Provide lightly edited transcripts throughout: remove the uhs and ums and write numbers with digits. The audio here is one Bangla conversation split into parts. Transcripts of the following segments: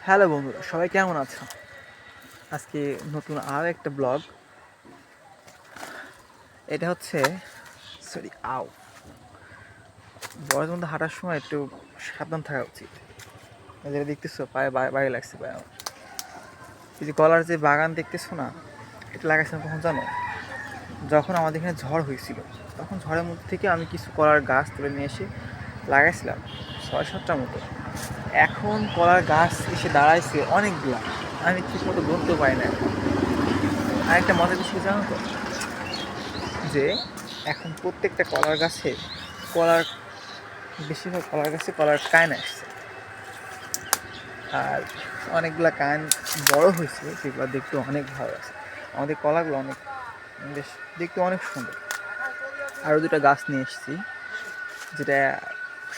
হ্যালো বন্ধুরা, সবাই কেমন আছো? আজকে নতুন আরও একটা ব্লগ। এটা হচ্ছে সরি আও বয়স মধ্যে হাঁটার সময় একটু সাবধান থাকা উচিত। যেটা দেখতেছো পায়ে বাইরে লাগছে পায়ে আমার। এই যে কলার যে বাগান দেখতেছো না, এটা লাগাইছিলাম কখন জানো? যখন আমাদের এখানে ঝড় হয়েছিল, তখন ঝড়ের মধ্যে থেকে আমি কিছু কলার গাছ তুলে নিয়ে এসে লাগাইছিলাম 6-7টার মতো। এখন কলার গাছ এসে দাঁড়াইছে অনেকগুলা, আমি ঠিক মতো গুনতেও পারি না এখন। আরেকটা মজার বিষয় জানো তো, যে এখন প্রত্যেকটা কলার গাছে কলার বেশিরভাগ কলার গাছে কলার কান আসছে। আর অনেকগুলা কান বড় হয়েছে, যেগুলো দেখতে অনেক ভালো আছে। আমাদের কলাগুলো অনেক বেশ দেখতে অনেক সুন্দর। আরও দুটো গাছ নিয়ে এসেছি, যেটা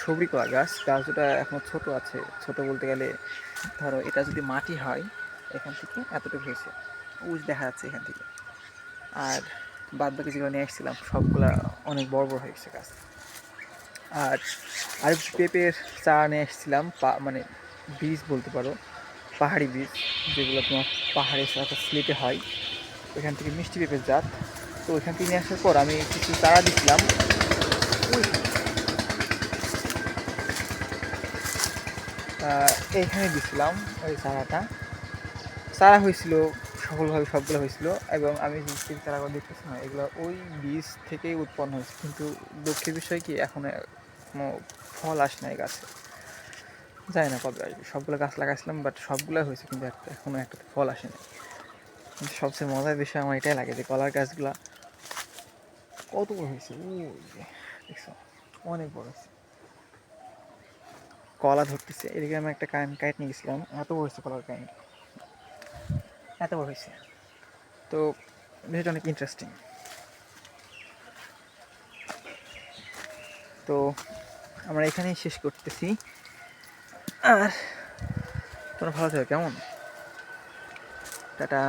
সবরি কলা গাছ। গাছ দুটা এখনও ছোট আছে, ছোট বলতে গেলে ধরো এটা যদি মাটি হয় এখান থেকে এতটুকু হয়েছে, উজ দেখা যাচ্ছে এখান থেকে। আর বাদ বাকি যেগুলো নিয়ে এসেছিলাম সবগুলা অনেক বড় বড় হয়ে গেছে গাছ। আর আরেকটু পেঁপের চারা নিয়ে এসেছিলাম, মানে বীজ বলতে পারো, পাহাড়ি বীজ, যেগুলো তোমার পাহাড়ের সাথে স্লেটে হয়, ওইখান থেকে মিষ্টি পেঁপের জাত। তো ওইখান থেকে নিয়ে আসার পর আমি কিছু চারা দিচ্ছিলাম এইখানে দিছিলাম। ওই চারা হয়েছিল সফলভাবে, সবগুলো হয়েছিল। এবং আমি যে চারাগুলো দেখতেছি না, এগুলো ওই বীজ থেকেই উৎপন্ন হয়েছে। কিন্তু দুঃখের বিষয় কি, এখন কোনো ফল আসে না এই গাছে। জানি না কবে আসবে। সবগুলো গাছ লাগাইছিলাম, বাট সবগুলো হয়েছে, কিন্তু এখনো একটাতে ফল আসেনি। কিন্তু সবচেয়ে মজার বিষয় আমার এটাই লাগে যে কলার গাছগুলা কত বড় হয়েছে। ও দেখছো, অনেক বড় হয়েছে, কলা ধরতেছে। এদিকে আমি একটা কাইট নিয়ে গেছিলাম, এত বড় হয়েছে কলার কাইট, এত বড় হয়েছে। তো বিষয়টা অনেক ইন্টারেস্টিং। তো আমরা এখানেই শেষ করতেছি। আর তোমরা ভালো থাকো, কেমন? টাটা।